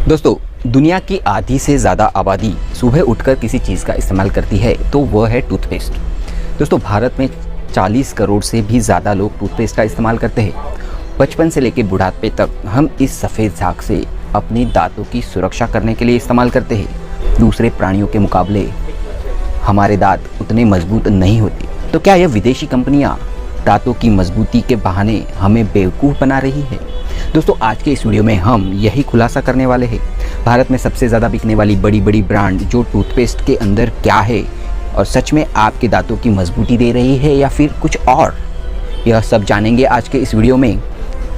दोस्तों, दुनिया की आधी से ज़्यादा आबादी सुबह उठकर किसी चीज़ का इस्तेमाल करती है तो वह है टूथपेस्ट। दोस्तों, भारत में 40 करोड़ से भी ज़्यादा लोग टूथपेस्ट का इस्तेमाल करते हैं। बचपन से लेकर बुढ़ापे तक हम इस सफ़ेद झाग से अपने दांतों की सुरक्षा करने के लिए इस्तेमाल करते हैं। दूसरे प्राणियों के मुकाबले हमारे दांत उतने मजबूत नहीं होते। तो क्या यह विदेशी कंपनियां दांतों की मजबूती के बहाने हमें बेवकूफ़ बना रही है? दोस्तों, आज के इस वीडियो में हम यही खुलासा करने वाले हैं। भारत में सबसे ज़्यादा बिकने वाली बड़ी बड़ी ब्रांड जो टूथपेस्ट के अंदर क्या है और सच में आपके दांतों की मजबूती दे रही है या फिर कुछ और, यह सब जानेंगे आज के इस वीडियो में।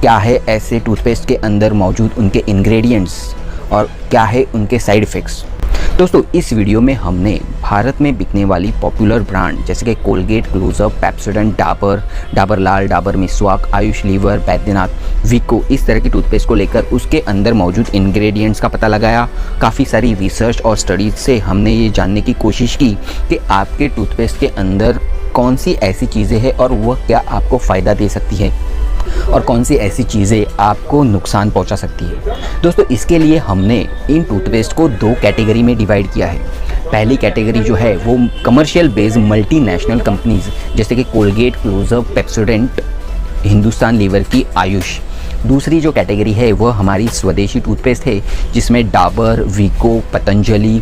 क्या है ऐसे टूथपेस्ट के अंदर मौजूद उनके इंग्रेडिएंट्स और क्या है उनके साइड इफ़ेक्ट्स। दोस्तों, इस वीडियो में हमने भारत में बिकने वाली पॉपुलर ब्रांड जैसे कि कोलगेट, क्लोजअप, पेप्सोडेंट, डाबर लाल, डाबर मिसवाक, आयुष लीवर, बैद्यनाथ, विको, इस तरह की टूथपेस्ट को लेकर उसके अंदर मौजूद इंग्रेडिएंट्स का पता लगाया। काफ़ी सारी रिसर्च और स्टडीज से हमने ये जानने की कोशिश की कि आपके टूथपेस्ट के अंदर कौन सी ऐसी चीज़ें हैं और वह क्या आपको फ़ायदा दे सकती है और कौन सी ऐसी चीज़ें आपको नुकसान पहुंचा सकती है। दोस्तों, इसके लिए हमने इन टूथपेस्ट को दो कैटेगरी में डिवाइड किया है। पहली कैटेगरी जो है वो कमर्शियल बेस्ड मल्टीनेशनल कंपनीज जैसे कि Colgate, Closeup, Pepsodent, Hindustan Lever की आयुष। दूसरी जो कैटेगरी है वह हमारी स्वदेशी टूथपेस्ट है जिसमें डाबर, विको, पतंजलि,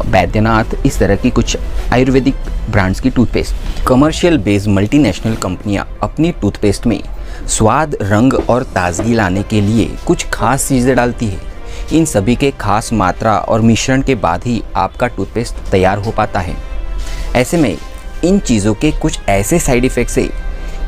बैद्यनाथ, इस तरह की कुछ आयुर्वेदिक ब्रांड्स की टूथपेस्ट। कमर्शियल बेस्ड मल्टीनेशनल कंपनियां अपनी टूथपेस्ट में स्वाद, रंग और ताजगी लाने के लिए कुछ खास चीज़ें डालती है। इन सभी के खास मात्रा और मिश्रण के बाद ही आपका टूथपेस्ट तैयार हो पाता है। ऐसे में इन चीज़ों के कुछ ऐसे साइड इफ़ेक्ट्स हैं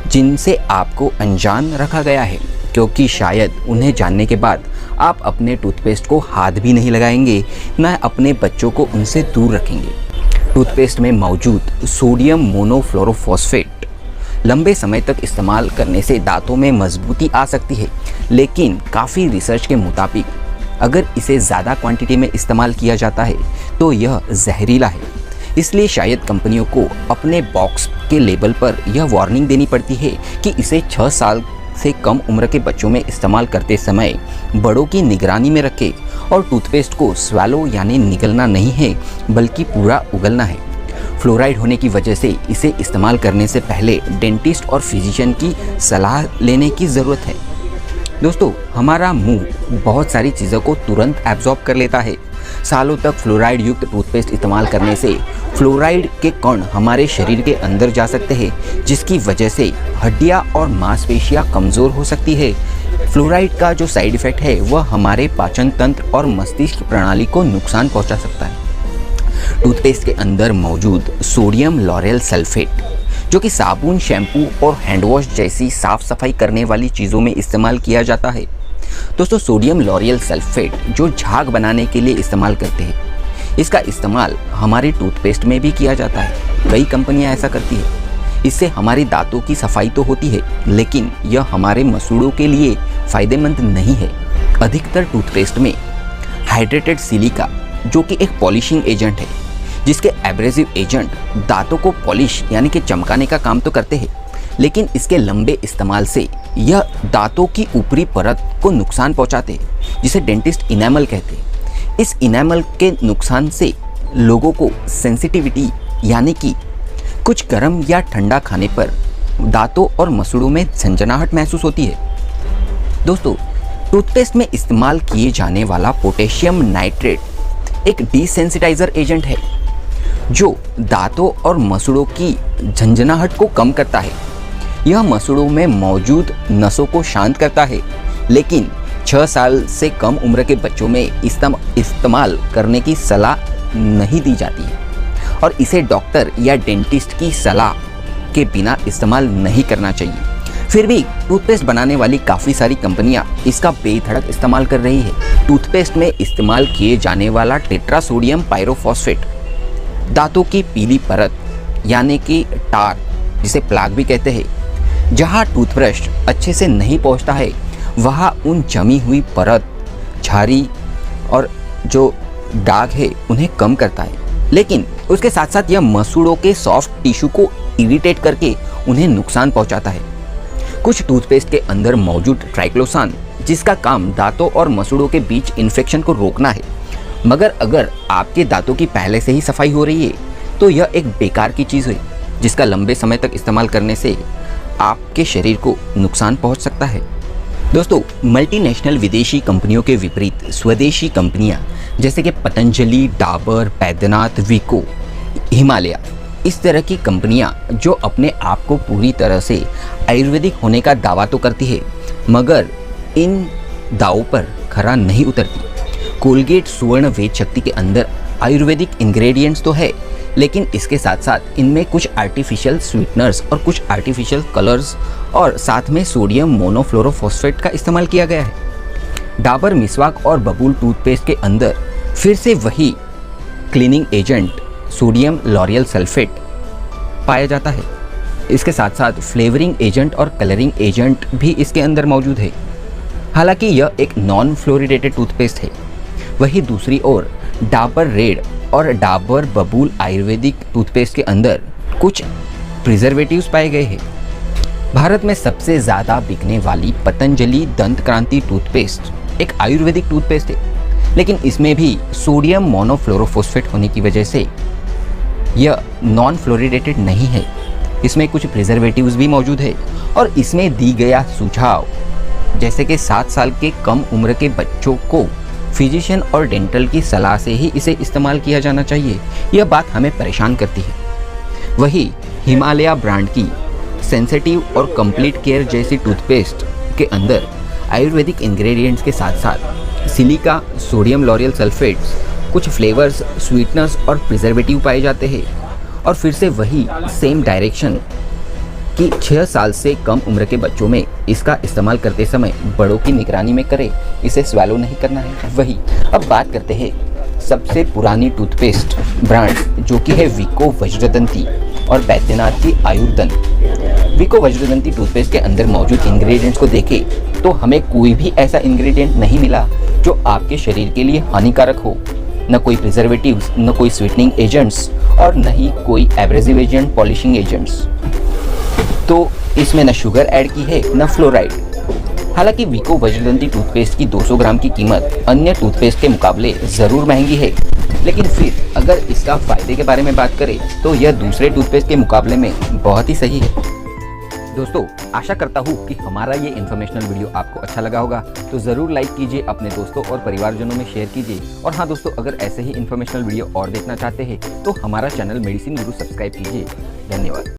जिनसे आपको अनजान रखा गया है, क्योंकि शायद उन्हें जानने के बाद आप अपने टूथपेस्ट को हाथ भी नहीं लगाएंगे, न अपने बच्चों को उनसे दूर रखेंगे। टूथपेस्ट में मौजूद सोडियम मोनोफ्लोरोफॉस्फेट लंबे समय तक इस्तेमाल करने से दांतों में मजबूती आ सकती है, लेकिन काफ़ी रिसर्च के मुताबिक अगर इसे ज़्यादा क्वांटिटी में इस्तेमाल किया जाता है तो यह जहरीला है। इसलिए शायद कंपनियों को अपने बॉक्स के लेबल पर यह वार्निंग देनी पड़ती है कि इसे 6 साल से कम उम्र के बच्चों में इस्तेमाल करते समय बड़ों की निगरानी में रखें और टूथपेस्ट को स्वैलो यानी निगलना नहीं है बल्कि पूरा उगलना है। फ्लोराइड होने की वजह से इसे इस्तेमाल करने से पहले डेंटिस्ट और फिजिशियन की सलाह लेने की ज़रूरत है। दोस्तों, हमारा मुंह बहुत सारी चीज़ों को तुरंत एब्जॉर्ब कर लेता है। सालों तक फ्लोराइड युक्त टूथपेस्ट इस्तेमाल करने से फ्लोराइड के कण हमारे शरीर के अंदर जा सकते हैं, जिसकी वजह से हड्डियां और मांसपेशियां कमज़ोर हो सकती है। फ्लोराइड का जो साइड इफ़ेक्ट है वह हमारे पाचन तंत्र और मस्तिष्क प्रणाली को नुकसान पहुंचा सकता है। टूथपेस्ट के अंदर मौजूद सोडियम लॉरेल सल्फेट जो कि साबुन, शैम्पू और हैंडवॉश जैसी साफ सफाई करने वाली चीज़ों में इस्तेमाल किया जाता है। दोस्तों, सोडियम लॉरेल सल्फेट जो झाग बनाने के लिए इस्तेमाल करते हैं, इसका इस्तेमाल हमारे टूथपेस्ट में भी किया जाता है। कई कंपनियां ऐसा करती है। इससे हमारे दांतों की सफाई तो होती है, लेकिन यह हमारे मसूड़ों के लिए फ़ायदेमंद नहीं है। अधिकतर टूथपेस्ट में हाइड्रेटेड सिलिका जो कि एक पॉलिशिंग एजेंट है, जिसके एब्रेसिव एजेंट दांतों को पॉलिश यानी कि चमकाने का काम तो करते हैं, लेकिन इसके लंबे इस्तेमाल से यह दांतों की ऊपरी परत को नुकसान पहुंचाते हैं, जिसे डेंटिस्ट इनेमल कहते हैं। इस इनेमल के नुकसान से लोगों को सेंसिटिविटी यानी कि कुछ गर्म या ठंडा खाने पर दांतों और मसूड़ों में झंझनाहट महसूस होती है। दोस्तों, टूथपेस्ट में इस्तेमाल किए जाने वाला पोटेशियम नाइट्रेट एक डिसेंसिटाइजर एजेंट है जो दांतों और मसूड़ों की झंझनाहट को कम करता है। यह मसूड़ों में मौजूद नसों को शांत करता है, लेकिन 6 साल से कम उम्र के बच्चों में इस्तेमाल करने की सलाह नहीं दी जाती है और इसे डॉक्टर या डेंटिस्ट की सलाह के बिना इस्तेमाल नहीं करना चाहिए। फिर भी टूथपेस्ट बनाने वाली काफ़ी सारी कंपनियां इसका बेधड़क इस्तेमाल कर रही है। टूथपेस्ट में इस्तेमाल किए जाने वाला टेट्रासोडियम पायरोफॉस्फेट दांतों की पीली परत यानी कि टार, जिसे प्लाक भी कहते हैं, जहां टूथब्रश अच्छे से नहीं पहुंचता है वहां उन जमी हुई परत, झारी और जो दाग है उन्हें कम करता है, लेकिन उसके साथ साथ यह मसूड़ों के सॉफ्ट टिश्यू को इरिटेट करके उन्हें नुकसान पहुंचाता है। कुछ टूथपेस्ट के अंदर मौजूद ट्राइक्लोसान जिसका काम दांतों और मसूड़ों के बीच इन्फेक्शन को रोकना है। मगर अगर आपके दांतों की पहले से ही सफाई हो रही है तो यह एक बेकार की चीज़ है, जिसका लंबे समय तक इस्तेमाल करने से आपके शरीर को नुकसान पहुंच सकता है। दोस्तों, मल्टीनेशनल विदेशी कंपनियों के विपरीत स्वदेशी कंपनियां जैसे कि पतंजलि, डाबर, बैद्यनाथ, विको, हिमालय, इस तरह की कंपनियां जो अपने आप को पूरी तरह से आयुर्वेदिक होने का दावा तो करती है, मगर इन दावों पर खरा नहीं उतरती। कोलगेट सुवर्ण वेद शक्ति के अंदर आयुर्वेदिक इंग्रेडिएंट्स तो है, लेकिन इसके साथ साथ इनमें कुछ आर्टिफिशियल स्वीटनर्स और कुछ आर्टिफिशियल कलर्स और साथ में सोडियम मोनोफ्लोरोफॉस्फेट का इस्तेमाल किया गया है। डाबर मिसवाक और बबूल टूथपेस्ट के अंदर फिर से वही cleaning agent sodium L'Oréal sulphate पाया जाता है। इसके साथ साथ फ्लेवरिंग एजेंट और कलरिंग एजेंट भी इसके अंदर मौजूद है। हालांकि यह एक नॉन फ्लोरिडेटेड टूथपेस्ट है। वहीं दूसरी ओर डाबर रेड और डाबर बबूल आयुर्वेदिक टूथपेस्ट के अंदर कुछ प्रिजर्वेटिव्स पाए गए हैं। भारत में सबसे ज़्यादा बिकने वाली पतंजलि दंत क्रांति टूथपेस्ट एक आयुर्वेदिक टूथपेस्ट है, लेकिन इसमें भी सोडियम मोनोफ्लोरोफॉस्फेट होने की वजह से यह नॉन फ्लोरिडेटेड नहीं है। इसमें कुछ प्रिजर्वेटिव्स भी मौजूद है और इसमें दी गया सुझाव जैसे कि 7 साल के कम उम्र के बच्चों को फिजिशियन और डेंटल की सलाह से ही इसे इस्तेमाल किया जाना चाहिए, यह बात हमें परेशान करती है। वही हिमालय ब्रांड की सेंसिटिव और कंप्लीट केयर जैसी टूथपेस्ट के अंदर आयुर्वेदिक इंग्रेडिएंट्स के साथ साथ सिलिका, सोडियम लॉरियल सल्फेट्स, कुछ फ्लेवर्स, स्वीटनर्स और प्रिजर्वेटिव पाए जाते हैं। और फिर से वही सेम डायरेक्शन कि 6 साल से कम उम्र के बच्चों में इसका इस्तेमाल करते समय बड़ों की निगरानी में करें, इसे स्वैलो नहीं करना है। वही अब बात करते हैं सबसे पुरानी टूथपेस्ट ब्रांड जो कि है विको वज्रदंती और बैद्यनाथ की आयुर्दंत। विको वज्रदंती टूथपेस्ट के अंदर मौजूद इंग्रेडिएंट्स को देखें तो हमें कोई भी ऐसा इंग्रेडिएंट नहीं मिला जो आपके शरीर के लिए हानिकारक हो। न कोई प्रिजर्वेटिव्स, न कोई स्वीटनिंग एजेंट्स और न ही कोई एब्रेसिव एजेंट, पॉलिशिंग एजेंट्स। तो इसमें न शुगर ऐड की है न फ्लोराइड। हालांकि विको वज्रदंती टूथपेस्ट की 200 ग्राम की कीमत अन्य टूथपेस्ट के मुकाबले ज़रूर महंगी है, लेकिन फिर अगर इसका फ़ायदे के बारे में बात करें तो यह दूसरे टूथपेस्ट के मुकाबले में बहुत ही सही है। दोस्तों, आशा करता हूँ कि हमारा ये इन्फॉर्मेशनल वीडियो आपको अच्छा लगा होगा, तो ज़रूर लाइक कीजिए, अपने दोस्तों और परिवारजनों में शेयर कीजिए। और हाँ दोस्तों, अगर ऐसे ही इन्फॉर्मेशनल वीडियो और देखना चाहते हैं तो हमारा चैनल मेडिसिन गुरु सब्सक्राइब कीजिए। धन्यवाद।